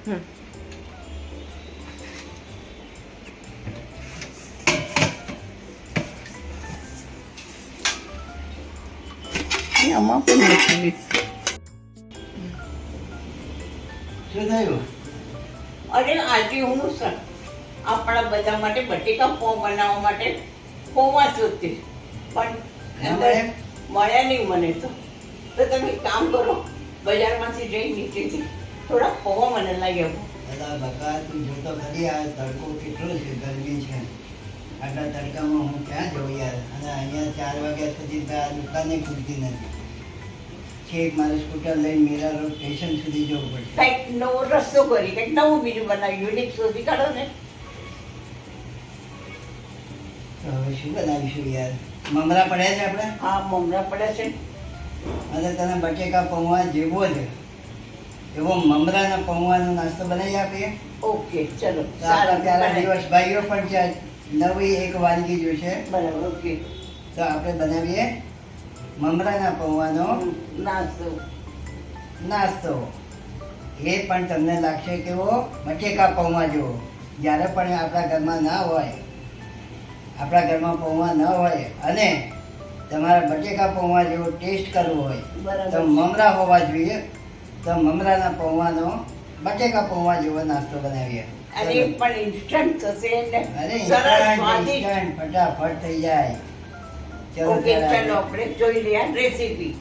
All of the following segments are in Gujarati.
આમાં પણ મૂકી શું થયું? અરે આજે હું આપણા બધા માટે બટેકા પૌવા બનાવવા માટે પૌવા શોધતી પણ મળ્યા નહીં મને તો તમે એક કામ કરો બજારમાંથી જઈ નીચેથી થોડા પૌવા મને લઈ આવો. દાદા બકા તું જોતો ખરી આ તડકો કેટલો છે, ગરમી છે, આટલા તડકામાં હું ક્યાં જઉં યાર. અને અહીંયા 4 વાગ્યા સુધી આ દુકાને ખુલતી નથી. છેક મારે સ્કૂટર લઈને મીરા રોડ સ્ટેશન સુધી જવું પડશે. કંઈક નવો રસ્તો કરી કંઈક નવું બીજું બનાવ્યું યુનિક શોધી કાઢો ને. તો હવે શું બનાવીશું યાર? મમરા પડ્યા છે આપણે? હા મમરા પડ્યા છે. અને તને બટેકા પૌવા જેવો છે એવો મમરાના પૌવાનો નાસ્તો બનાવી આપીએ. ઓકે ચલો આપણા પ્યારા દિવસ ભાઈઓ પણ છે, નવી એક વાનગી જોઈશે. બરાબર ઓકે. તો આપણે બનાવીએ મમરાના પૌવાનો નાસ્તો. એ પણ તમને લાગશે કેવો બટેકા પૌવા જેવો. જ્યારે પણ આપણા ઘરમાં ના હોય, આપણા ઘરમાં પૌવા ન હોય અને તમારા બટેકા પૌવા જેવો ટેસ્ટ કરવો હોય તો મમરા હોવા જોઈએ. તો મમરાના પૌવાનો બટેકા પૌવા જેવો નાસ્તો બનાવીએ. અને પણ ઇન્સ્ટન્ટ થશે ને. અરે સરસ સ્વાદિષ્ટ ઇન્સ્ટન્ટ ફટાફટ થઈ જાય. ઓકે ચલો આપણે જોઈ લઈએ રેસીપી.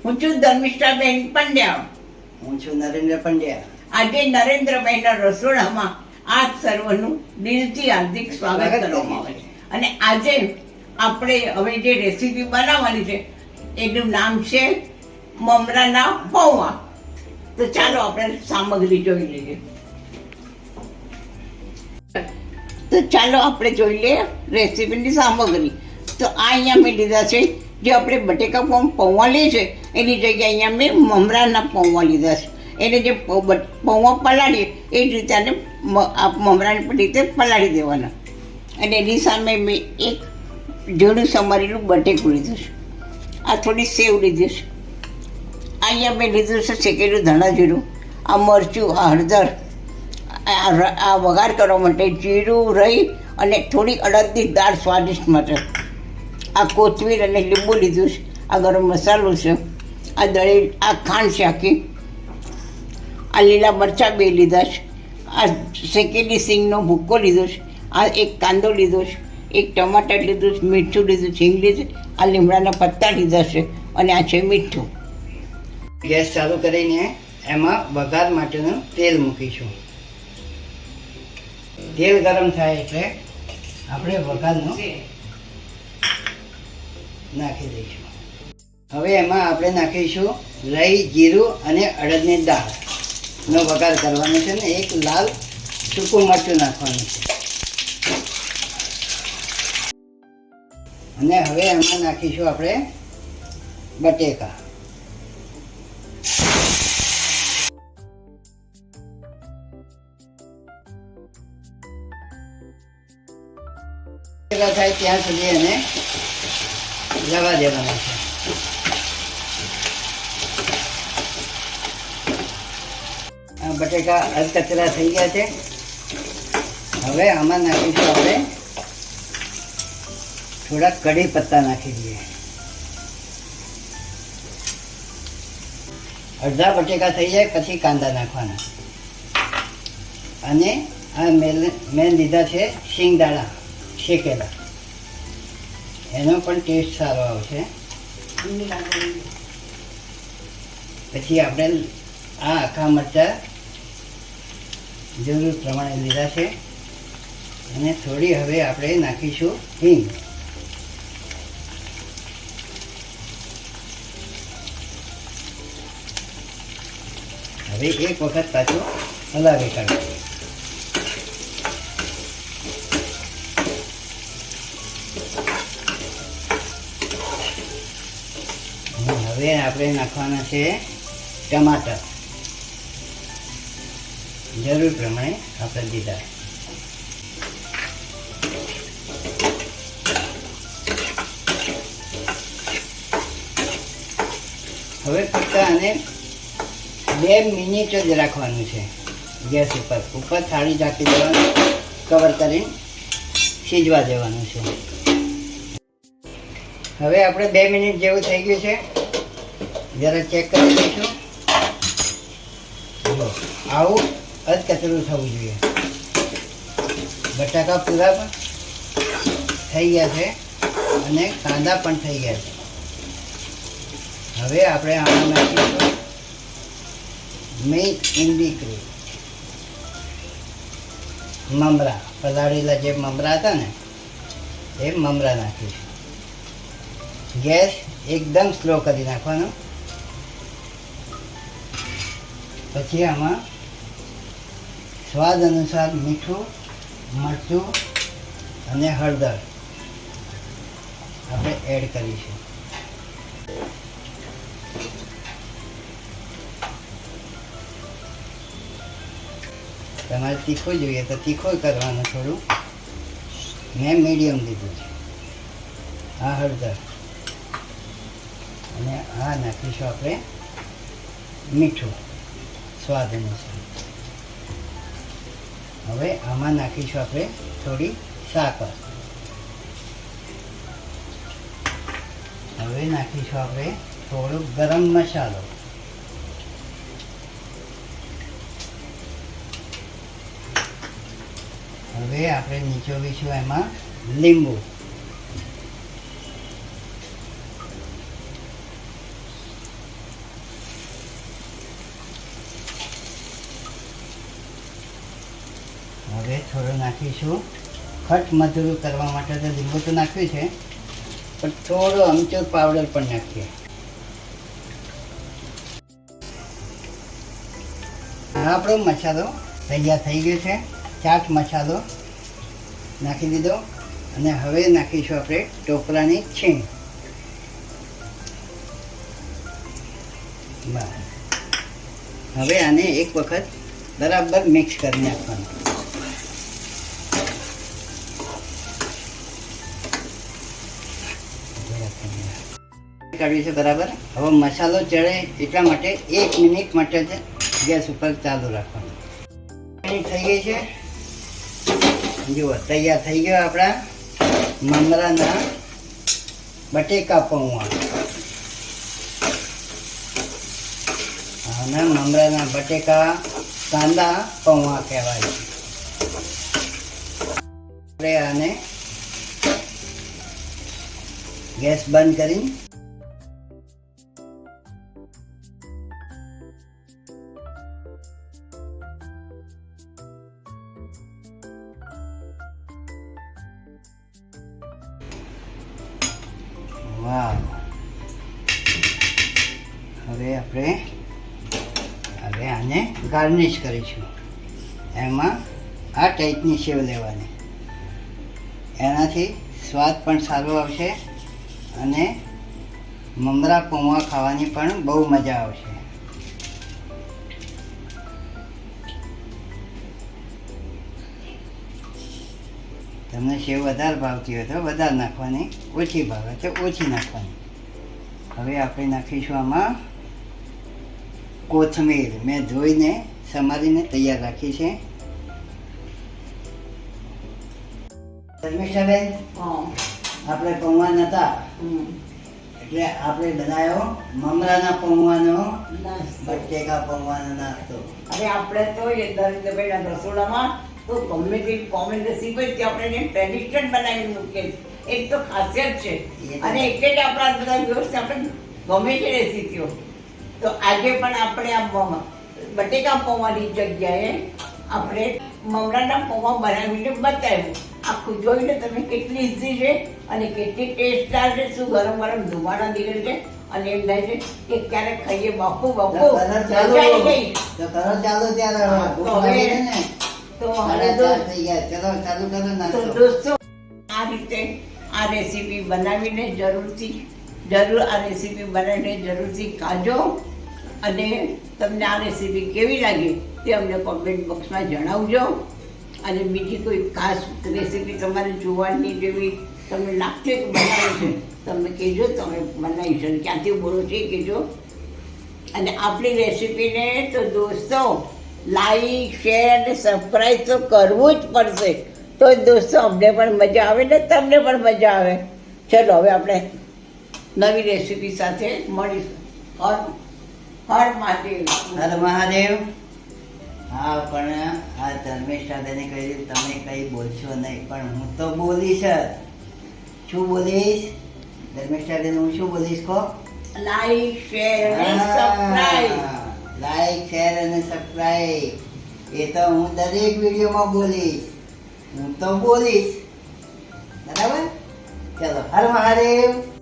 હું છું ધર્મિષ્ઠાબેન પંડ્યા. હું છું નરેન્દ્ર પંડ્યા. આજે નરેન્દ્રભાઈના રસોડામાં આપ સર્વનું દિલથી હાર્દિક સ્વાગત કરવામાં આવે છે. અને આજે આપણે હવે જે રેસીપી બનાવવાની છે એનું નામ છે મમરાના પૌવા. તો ચાલો આપણે સામગ્રી જોઈ લઈએ. તો ચાલો આપણે જોઈ લઈએ રેસીપીની સામગ્રી. તો આ અહીંયા મેં લીધા છે જે આપણે બટેકા પૌવા લઈએ છે એની જગ્યાએ અહીંયા મેં મમરાના પૌવા લીધા છે. એને જે પૌવા પલાળીએ એ જ રીતે આને મમરાની રીતે પલાળી દેવાના. અને એની સામે મેં એક ઝીણું સમારેલું બટેકું લીધું છે. આ થોડી સેવ લીધી છે. અહીંયા મેં લીધું છે શેકેલું ધાણા જીરું, આ મરચું, આ હળદર, આ વઘાર કરવા માટે જીરું, રહી અને થોડી અડદની દાળ સ્વાદિષ્ટ માટે. આ કોથમીર અને લીંબુ લીધું છે. આ ગરમ મસાલો છે. આ દળી, આ ખાંડ છે આખી. આ લીલા મરચાં 2 લીધા છે. આ શેકેલી સિંગનો ભૂક્કો લીધો છે. આ એક કાંદો લીધો છે, એક ટમાટર લીધું છે, મીઠું લીધું, હિંગ લીધું, આ લીમડાના પત્તા લીધા છે અને આ છે મીઠું. ગેસ ચાલુ કરીને એમાં વઘાર માટેનું તેલ મૂકીશું. તેલ ગરમ થાય એટલે આપણે વઘારનું નાખી દઈશું. હવે એમાં આપણે નાખીશું રાઈ, જીરું અને અડદની દાળનો વઘાર કરવાનો છે ને એક લાલ સૂકું મરચું નાખવાનું છે. અને હવે એમાં નાખીશું આપણે બટેકા. થાય ત્યાં સુધી એને જવા દેવાના છે. આ બટેકા અધકચરા થઈ ગયા છે. હવે આમાં નાખીશું આપણે થોડા કઢી પત્તા નાખી દઈએ. અડધા બટેકા થઈ જાય પછી કાંદા નાખવાના. અને આ મેં લીધા છે શિંગદાણા શેકેલા, એનો પણ ટેસ્ટ સારો આવશે. પછી આપણે આ આખા મરચાં જરૂર પ્રમાણે લીધા છે. અને થોડી હવે આપણે નાખીશું હિંગ. હવે એક વખત પાછું હલાવી કાઢીએ. હવે આપણે નાખવાના છે ટમાટર. જરૂર પ્રમાણે આપણે દીધા. હવે ફક્ત આને 2 મિનિટ જ રાખવાનું છે. ગેસ ઉપર થાળી ઢાંકી દેવાનું, કવર કરીને સીજવા દેવાનું છે. હવે આપણે 2 મિનિટ જેવું થઈ ગયું છે, જરા ચેક કરી લઈશું. જુઓ, આવું અધકચરું થવું જોઈએ. બટાકા પૂરા પણ થઈ ગયા છે અને કાંદા પણ થઈ ગયા છે. હવે આપણે આમાં નાખીશું મિલ્ક ઇન્ડી ક્રીમ, મમરા, પલાળેલા જે મમરા હતા ને એ મમરા નાખીશું. ગેસ એકદમ સ્લો કરી નાખવાનો. પછી આમાં સ્વાદ અનુસાર મીઠું, મરચું અને હળદર આપણે એડ કરીશું. તમારે તીખું જોઈએ તો તીખું કરવાનું થોડું. મેં મીડિયમ લીધું છે. આ હળદર અને આ નાખીશું આપણે મીઠું સ્વાદ અનુસાર. હવે આમાં નાખીશું આપણે થોડી સાકર. હવે નાખીશું આપણે થોડું ગરમ મસાલો. હવે આપણે નીચોવીશું એમાં લીંબુ. હવે થોડું નાખીશું ખટ મધુરું કરવા માટે. તો લીંબુ તો નાખ્યું છે પણ થોડો અમચૂર પાવડર પણ નાખીએ. આપણો મસાલો તૈયાર થઈ ગયો છે. ચાટ મસાલો નાખી દીધો અને હવે નાખીશું આપણે ટોપરાની છીણ. બસ હવે આને એક વખત બરાબર મિક્સ કરી નાખવાનું. કાઢ્યું છે બરાબર. હવે મસાલો ચડે એટલા માટે 1 મિનિટ માટે ગેસ ઉપર ચાલુ રાખવાનું. મિનિટ થઈ ગઈ છે. જુઓ, તૈયાર થઈ ગયો આપણા મમરાના બટેકા પૌવા. અને મમરાના બટેકા કાંદા પૌવા કહેવાય છે. આપણે આને ગેસ બંધ કરી વાવ. હવે આપણે આને ગાર્નિશ કરીશું. એમાં આ ટાઈપની સેવ લેવાની. એનાથી સ્વાદ પણ સારો આવશે અને મમરા પૌવા ખાવાની પણ બહુ મજા આવશે. તમને સેવ વધારે ભાવતી હોય તો વધારે નાખવાની, ઓછી ભાવે તો ઓછી નાખવાની. હવે આપણે નાખીશું આમાં કોથમીર. મેં ધોઈને સમારીને તૈયાર રાખી છે. ધર્મિષ્ઠાબેન, આપણે પૌવા નહોતા એટલે આપણે બનાવ્યો મમરાના પૌવાનો બટેકા પૌવાનો નાસ્તો. અરે આપણે તો એ દરિદ્રભાઈના રસોડામાં તો ગમે તે કોમન રેસીપી હોય તે આપણે એને ટ્રેડિશનલ બનાવી મૂકીએ છીએ. એક તો ખાસિયત છે અને એટલે જ આપણા બધા વ્યવસ્થિત આપણે ગમે તે રેસીપીઓ. તો આજે પણ આપણે આ બટેકા પૌવાની જગ્યાએ આપણે મમરાના પૌવા બનાવીને બતાવ્યું. આખું જોઈને તમે કેટલી ઇઝી છે અને કેટલી ટેસ્ટદાર છે. શું ગરમ ગરમ ધુમાડા નીકળે છે અને એમ થાય છે કે ક્યારેક ખાઈએ. બાપુ બાપુ તો કરો ચાલો ત્યારે તો હવે થઈ ગયા. ચલો ચાલુ કરો તો નાસ્તો. દોસ્તો, આ રીતે આ રેસીપી બનાવીને જરૂર આ રેસીપી બનાવીને જરૂરથી ખાજો. અને તમને આ રેસીપી કેવી લાગી તે અમને કોમેન્ટ બોક્સમાં જણાવજો. અને બીજી કોઈ ખાસ રેસીપી તમારે જોવાની જેવી તમને લાગશે કે બનાવી છે તમે કહેજો. તમે બનાવી શકો, ક્યાંથી બોલો છે કહેજો. અને આપણી રેસીપીને તો દોસ્તો લાઈક શેર અને સબસ્ક્રાઈબ તો કરવું જ પડશે. તો જ દોસ્તો અમને પણ મજા આવે ને તમને પણ મજા આવે. ચલો હવે આપણે નવી રેસીપી સાથે મળીશું. હર મહાદેવ. હર મહાદેવ. હા, પણ આ ધર્મેશ દાદાને કહ્યું તમે કંઈ બોલશો નહીં, પણ હું તો બોલીશ જ. શું બોલીશ? ધર્મેશ દાદાને હું શું બોલીશ કહો? લાઈક શેર અને સબસ્ક્રાઈબ. લાઈક શેર અને સબસ્ક્રાઈબ એ તો હું દરેક વિડીયોમાં બોલીશ. હું તો બોલીશ. બરાબર? ચલો, હર મહાદેવ.